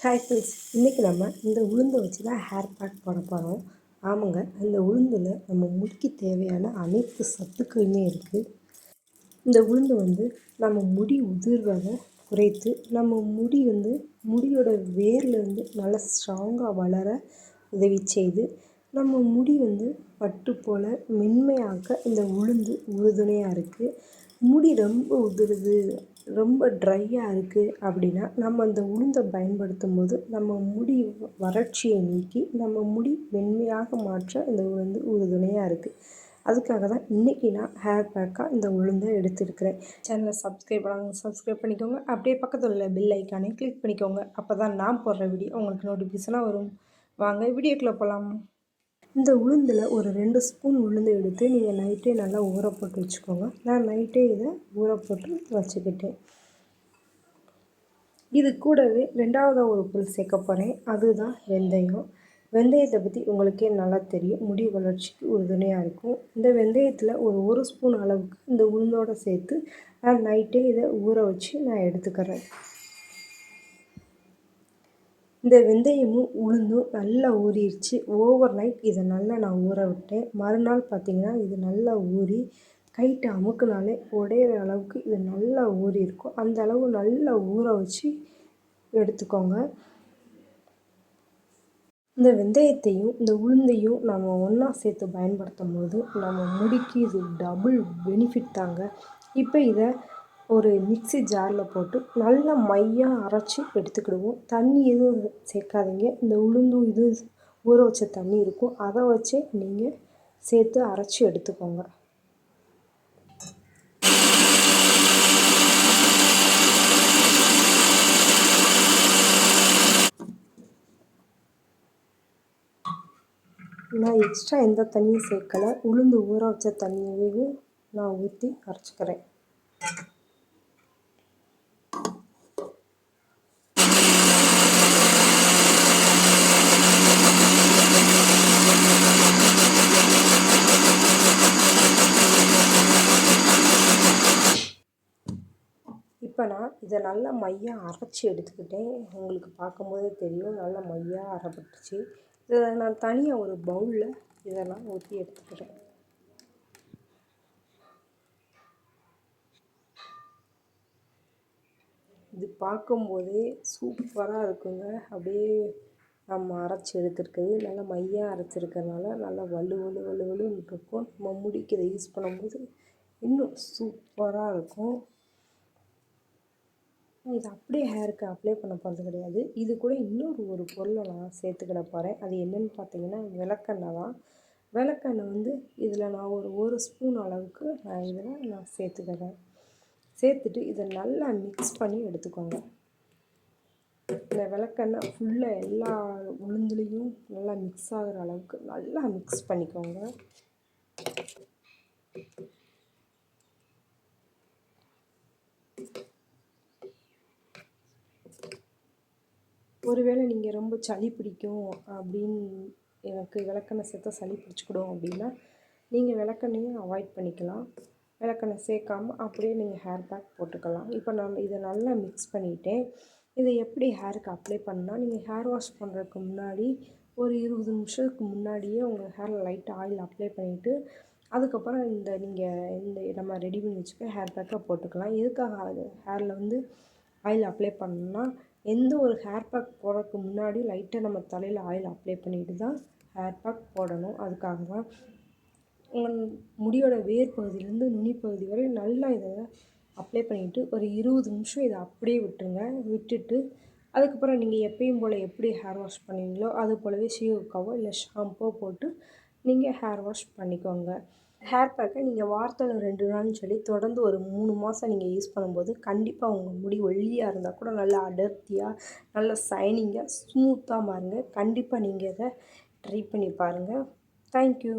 Hi friends, இன்றைக்கி நம்ம இந்த உளுந்தை வச்சு தான் ஹேர் பேக் போட போகிறோம். ஆமாங்க, அந்த உளுந்தில் நம்ம முடிக்கு தேவையான அனைத்து சத்துக்களுமே இருக்குது. இந்த உளுந்து நம்ம முடி உதிர்வதை குறைத்து நம்ம முடியோட வேர்லேருந்து நல்லா ஸ்ட்ராங்காக வளர உதவி செய்து நம்ம முடி பட்டு போல் மென்மையாக்க இந்த உளுந்து உறுதுணையாக இருக்குது. முடி ரொம்ப உதிருது, ரொம்ப ட்ரையாக இருக்குது அப்படின்னா நம்ம அந்த உளுந்தை பயன்படுத்தும் போது நம்ம முடி வறட்சியை நீக்கி நம்ம முடி மென்மையாக மாற்ற இந்த உளுந்து உறுதுணையாக இருக்குது. அதுக்காக தான் இன்றைக்கி நான் ஹேர் பேக்காக இந்த உளுந்தை எடுத்துருக்கிறேன். சேனலை சப்ஸ்கிரைப் பண்ணிக்கோங்க. அப்படியே பக்கத்தில் உள்ள பெல் ஐக்கானே கிளிக் பண்ணிக்கோங்க. அப்போ தான் நான் போடுற வீடியோ உங்களுக்கு நோட்டிஃபிகேஷனாக வரும். வாங்க வீடியோக்குள்ளே போகலாம். இந்த உளுந்தில் ஒரு 2 ஸ்பூன் உளுந்து எடுத்து நீங்கள் நைட்டே நல்லா ஊற போட்டு வச்சுக்கோங்க. நான் நைட்டே இதை ஊற போட்டு வச்சுக்கிட்டேன். இது கூடவே 2வது ஒரு பொருள் சேர்க்க போகிறேன், அதுதான் வெந்தயம். வெந்தயத்தை பற்றி உங்களுக்கே நல்லா தெரியும், முடி வளர்ச்சிக்கு உறுதுணையாக இருக்கும். இந்த வெந்தயத்தில் ஒரு ஸ்பூன் அளவுக்கு இந்த உளுந்தோடு சேர்த்து நான் நைட்டே இதை ஊற வச்சு நான் எடுத்துக்கிறேன். இந்த வெந்தயமும் உளுந்தும் நல்லா ஊறிடுச்சு. ஓவர் நைட் இதை நல்லா நான் ஊற விட்டேன். மறுநாள் பார்த்திங்கன்னா இது நல்லா ஊறி கைட்டு அமுக்குனாலே உடையிற அளவுக்கு இது நல்லா ஊறி இருக்கும். அந்த அளவு நல்லா ஊற வச்சு எடுத்துக்கோங்க. இந்த வெந்தயத்தையும் இந்த உளுந்தையும் நம்ம ஒன்றா சேர்த்து பயன்படுத்தும் போது நம்ம முடிக்கு இது டபுள் பெனிஃபிட் தாங்க. இப்போ இதை ஒரு மிக்ஸி ஜாரில் போட்டு நல்லா மையாக அரைச்சி எடுத்துக்கிடுவோம். தண்ணி எதுவும் சேர்க்காதீங்க. இந்த உளுந்தும் இது ஊற வச்ச தண்ணி இருக்கும், அதை வச்சே நீங்கள் சேர்த்து அரைச்சி எடுத்துக்கோங்க. நான் எக்ஸ்ட்ரா எந்த தண்ணியும் சேர்க்கலை. உளுந்து ஊற வச்ச தண்ணியவே நான் ஊற்றி அரைச்சிக்கிறேன். இப்போ நான் இதை நல்லா மையாக அரைச்சி எடுத்துக்கிட்டேன். உங்களுக்கு பார்க்கும்போதே தெரியும், நல்லா மையாக அரைப்பட்டுச்சு. இதை நான் தனியாக ஒரு பவுலில் இதெல்லாம் ஊற்றி எடுத்துக்கிறேன். இது பார்க்கும்போதே சூப்பராக இருக்குங்க. அப்படியே நம்ம அரைச்சி எடுத்துருக்குது நல்லா மையாக அரைச்சிருக்கிறதுனால நல்லா வலுன்னு இருக்கும். நம்ம முடிக்கு இதை யூஸ் பண்ணும்போது இன்னும் சூப்பராக இருக்கும். இது அப்படியே ஹேருக்கு அப்ளை பண்ண போகிறது கிடையாது. இது கூட இன்னொரு பொருளை நான் சேர்த்துக்கிட போகிறேன். அது என்னென்னு பார்த்தீங்கன்னா விளக்கெண்ணெய் தான். விளக்கெண்ணெய் இதில் நான் ஒரு ஸ்பூன் அளவுக்கு நான் சேர்த்துக்கிறேன். சேர்த்துட்டு இதை நல்லா மிக்ஸ் பண்ணி எடுத்துக்கோங்க. இந்த விளக்கெண்ணெய் ஃபுல்லாக எல்லா உளுந்துலேயும் நல்லா மிக்ஸ் ஆகிற அளவுக்கு நல்லா மிக்ஸ் பண்ணிக்கோங்க. ஒருவேளை நீங்கள் ரொம்ப சளி பிடிக்கும் அப்படின்னு, எனக்கு விளக்கெண்ணெய் சேர்த்தா சளி பிடிச்சிக்கிடும் அப்படின்னா நீங்கள் விளக்கெண்ணையும் அவாய்ட் பண்ணிக்கலாம். விளக்கெண்ணெய் சேர்க்காமல் அப்படியே நீங்கள் ஹேர் பேக் போட்டுக்கலாம். இப்போ நான் இதை நல்லா மிக்ஸ் பண்ணிவிட்டேன். இதை எப்படி ஹேருக்கு அப்ளை பண்ணால், நீங்கள் ஹேர் வாஷ் பண்ணுறதுக்கு முன்னாடி ஒரு 20 நிமிஷத்துக்கு முன்னாடியே உங்கள் ஹேரில் லைட்டாக ஆயில் அப்ளை பண்ணிவிட்டு அதுக்கப்புறம் இந்த நம்ம ரெடி பண்ணி வச்சுக்க ஹேர் பேக்கை போட்டுக்கலாம். எதுக்காக அது ஹேரில் ஆயில் அப்ளை பண்ணணும்னா, எந்த ஒரு ஹேர் பேக் போடுறதுக்கு முன்னாடி லைட்டாக நம்ம தலையில் ஆயில் அப்ளை பண்ணிட்டு தான் ஹேர் பேக் போடணும். அதுக்காக தான் உங்கள் முடியோட வேர் பகுதியிலேருந்து நுனிப்பகுதி வரை நல்லா இதை அப்ளை பண்ணிவிட்டு ஒரு 20 நிமிஷம் இதை அப்படியே விட்டுட்டு அதுக்கப்புறம் நீங்கள் எப்பயும் போல் எப்படி ஹேர் வாஷ் பண்ணுவீங்களோ அது போலவே சீவுக்காவோ இல்லை ஷாம்போ போட்டு நீங்கள் ஹேர் வாஷ் பண்ணிக்கோங்க. ஹேர் பேக்கை நீங்கள் வாரத்தில் 2 நாள்னு சொல்லி தொடர்ந்து ஒரு 3 மாதம் நீங்கள் யூஸ் பண்ணும்போது கண்டிப்பாக உங்கள் முடி ஒல்லியாக இருந்தால் கூட நல்லா அடர்த்தியாக நல்லா ஷைனிங்காக ஸ்மூத்தாக மாறுங்க. கண்டிப்பாக நீங்கள் இதை ட்ரை பண்ணி பாருங்கள். தேங்க்யூ.